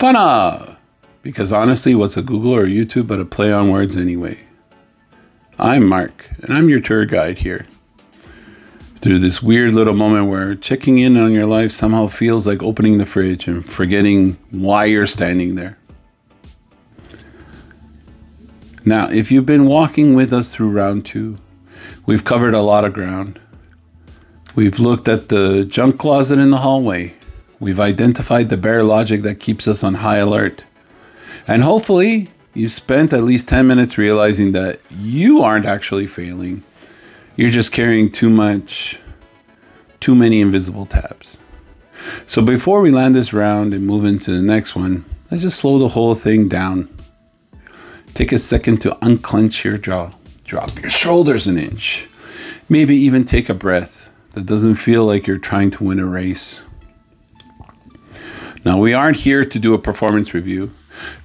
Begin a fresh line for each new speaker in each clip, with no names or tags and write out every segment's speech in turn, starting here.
FunHob! Because honestly, what's a Google or YouTube but a play on words anyway? I'm Mark, and I'm your tour guide here. Through this weird little moment where checking in on your life somehow feels like opening the fridge and forgetting why you're standing there. Now, if you've been walking with us through round 2, we've covered a lot of ground. We've looked at the junk closet in the hallway. We've identified the bare logic that keeps us on high alert. And hopefully, you've spent at least 10 minutes realizing that you aren't actually failing. You're just carrying too many invisible tabs. So before we land this round and move into the next one, let's just slow the whole thing down. Take a second to unclench your jaw. Drop your shoulders an inch. Maybe even take a breath that doesn't feel like you're trying to win a race. Now, we aren't here to do a performance review.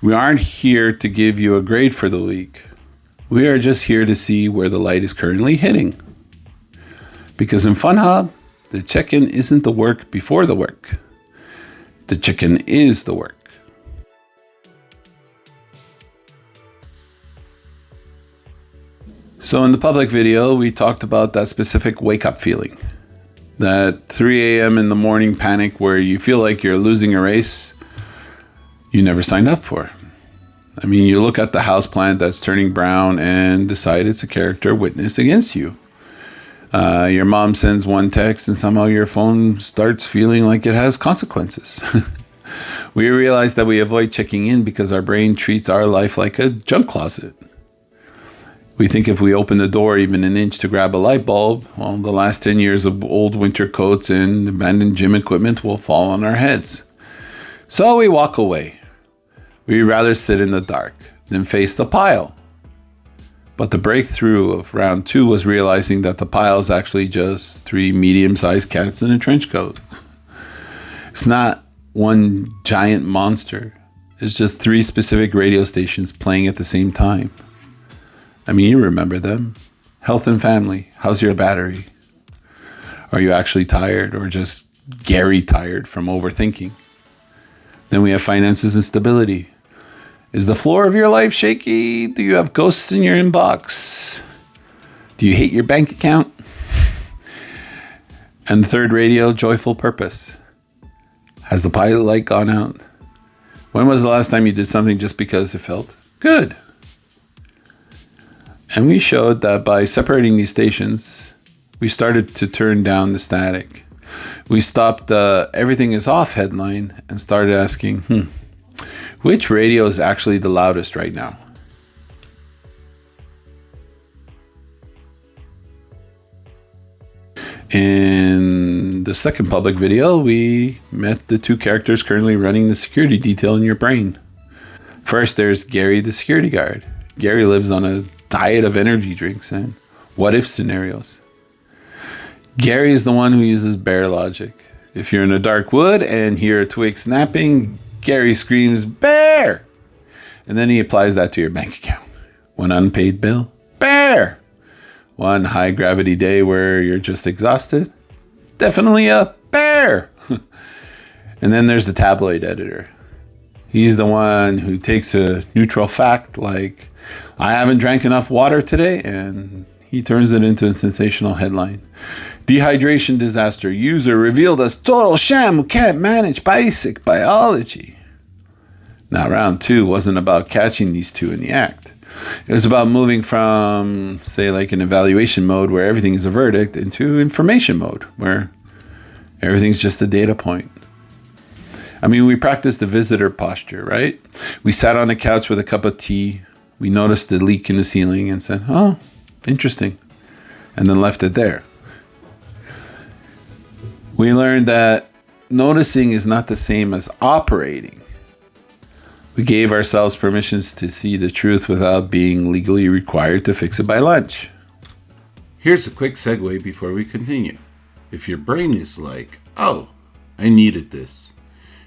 We aren't here to give you a grade for the week. We are just here to see where the light is currently hitting. Because in FunHob, the check-in isn't the work before the work. The check-in is the work. So in the public video, we talked about that specific wake-up feeling. That 3 a.m. in the morning panic where you feel like you're losing a race you never signed up for. I mean, you look at the houseplant that's turning brown and decide it's a character witness against you. Your mom sends one text and somehow your phone starts feeling like it has consequences. We realize that we avoid checking in because our brain treats our life like a junk closet. We think if we open the door even an inch to grab a light bulb, well, the last 10 years of old winter coats and abandoned gym equipment will fall on our heads. So we walk away. We'd rather sit in the dark than face the pile. But the breakthrough of round 2 was realizing that the pile is actually just 3 medium-sized cats in a trench coat. It's not one giant monster. It's just 3 specific radio stations playing at the same time. I mean, you remember them. Health and family. How's your battery? Are you actually tired or just Gary tired from overthinking? Then we have finances and stability. Is the floor of your life shaky? Do you have ghosts in your inbox? Do you hate your bank account? And the third radio, joyful purpose. Has the pilot light gone out? When was the last time you did something just because it felt good? And we showed that by separating these stations, we started to turn down the static. We stopped the everything is off headline and started asking, which radio is actually the loudest right now? In the second public video, we met the 2 characters currently running the security detail in your brain. First, there's Gary, the security guard. Gary lives on a diet of energy drinks and what-if scenarios. Gary is the one who uses bare logic. If you're in a dark wood and hear a twig snapping, Gary screams, "Bear!" And then he applies that to your bank account. One unpaid bill, bear! One high-gravity day where you're just exhausted, definitely a bear! And then there's the tabloid editor. He's the one who takes a neutral fact like, I haven't drank enough water today, and he turns it into a sensational headline. Dehydration disaster. User revealed as total sham who can't manage basic biology. Now, round 2 wasn't about catching these 2 in the act. It was about moving from, say, like an evaluation mode where everything is a verdict into information mode where everything's just a data point. I mean, we practiced the visitor posture, right? We sat on the couch with a cup of tea. We noticed the leak in the ceiling and said, oh, interesting. And then left it there. We learned that noticing is not the same as operating. We gave ourselves permissions to see the truth without being legally required to fix it by lunch. Here's a quick segue before we continue. If your brain is like, oh, I needed this,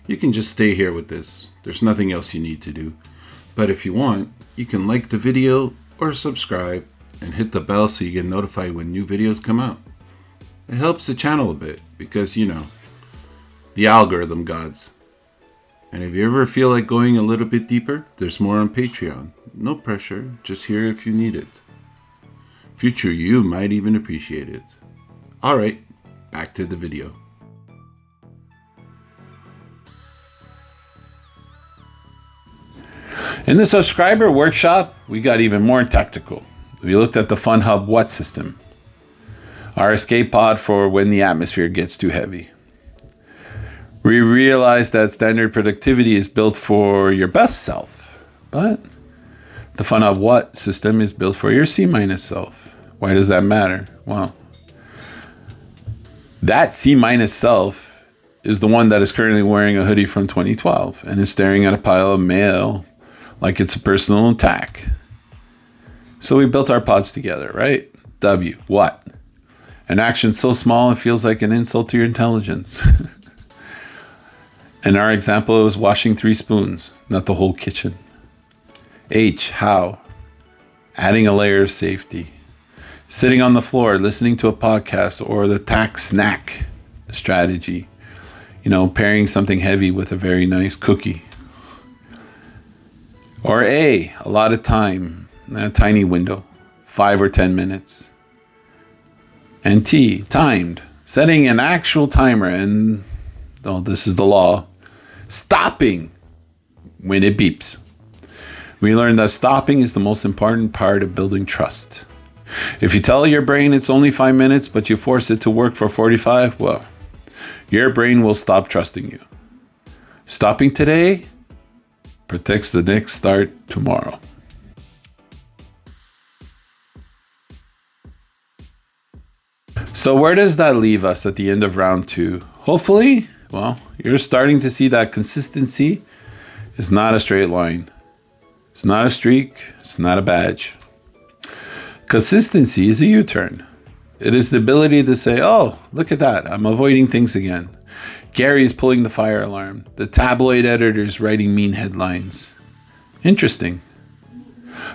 you can just stay here with this. There's nothing else you need to do. But if you want, you can like the video or subscribe and hit the bell so you get notified when new videos come out. It helps the channel a bit because, the algorithm gods. And if you ever feel like going a little bit deeper, there's more on Patreon. No pressure, just here if you need it. Future you might even appreciate it. Alright, back to the video. In the subscriber workshop, we got even more tactical. We looked at the FunHob W.H.A.T system, our escape pod for when the atmosphere gets too heavy. We realized that standard productivity is built for your best self, but the FunHob W.H.A.T system is built for your C- self. Why does that matter? Well, that C- self is the one that is currently wearing a hoodie from 2012 and is staring at a pile of mail like it's a personal attack. So we built our pods together, right? W, what? An action so small it feels like an insult to your intelligence. In our example, it was washing 3 spoons, not the whole kitchen. H, how? Adding a layer of safety. Sitting on the floor, listening to a podcast, or the tack snack strategy. Pairing something heavy with a very nice cookie. Or A, a lot of time, a tiny window, 5 or 10 minutes. And T, timed, setting an actual timer and, this is the law, stopping when it beeps. We learned that stopping is the most important part of building trust. If you tell your brain it's only 5 minutes, but you force it to work for 45, well, your brain will stop trusting you. Stopping today protects the next start tomorrow. So where does that leave us at the end of round 2? Hopefully, you're starting to see that consistency is not a straight line. It's not a streak. It's not a badge. Consistency is a U-turn. It is the ability to say, oh, look at that. I'm avoiding things again. Gary is pulling the fire alarm. The tabloid editor's writing mean headlines. Interesting.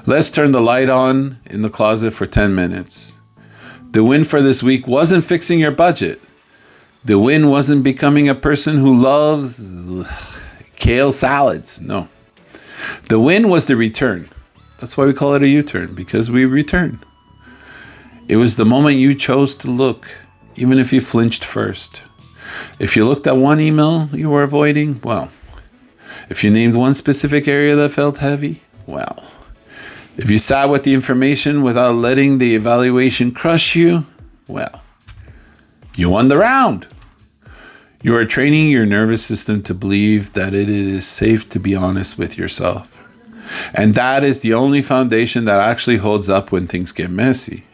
Let's turn the light on in the closet for 10 minutes. The win for this week wasn't fixing your budget. The win wasn't becoming a person who loves kale salads. No. The win was the return. That's why we call it a U-turn, because we return. It was the moment you chose to look, even if you flinched first. If you looked at one email you were avoiding, if you named one specific area that felt heavy, if you sat with the information without letting the evaluation crush you, you won the round. You are training your nervous system to believe that it is safe to be honest with yourself. And that is the only foundation that actually holds up when things get messy.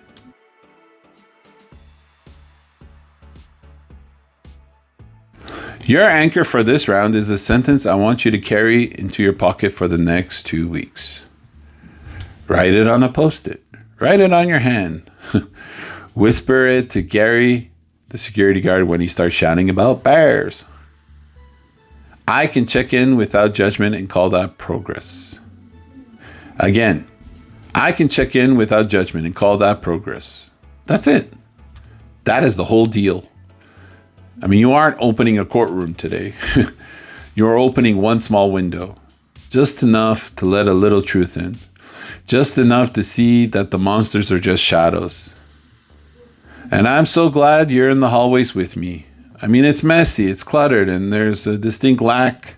Your anchor for this round is a sentence I want you to carry into your pocket for the next 2 weeks. Write it on a Post-it. Write it on your hand. Whisper it to Gary, the security guard, when he starts shouting about bears. I can check in without judgment and call that progress. Again, I can check in without judgment and call that progress. That's it. That is the whole deal. You aren't opening a courtroom today. You're opening one small window. Just enough to let a little truth in. Just enough to see that the monsters are just shadows. And I'm so glad you're in the hallways with me. It's messy, it's cluttered, and there's a distinct lack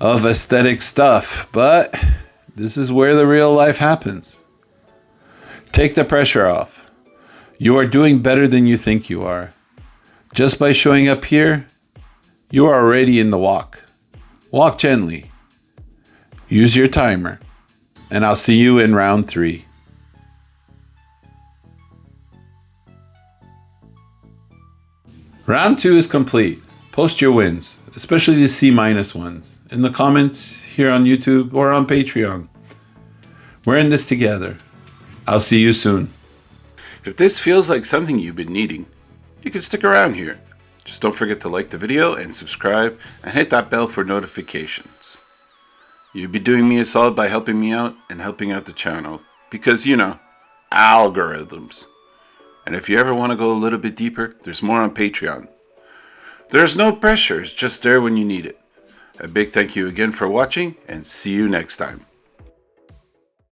of aesthetic stuff. But this is where the real life happens. Take the pressure off. You are doing better than you think you are. Just by showing up here, you are already in the walk. Walk gently. Use your timer. And I'll see you in round 3. Round 2 is complete. Post your wins, especially the C- ones, in the comments here on YouTube or on Patreon. We're in this together. I'll see you soon. If this feels like something you've been needing, you can stick around here. Just don't forget to like the video and subscribe and hit that bell for notifications. You'd be doing me a solid by helping me out and helping out the channel. Because, algorithms. And if you ever want to go a little bit deeper, there's more on Patreon. There's no pressure, it's just there when you need it. A big thank you again for watching, and see you next time.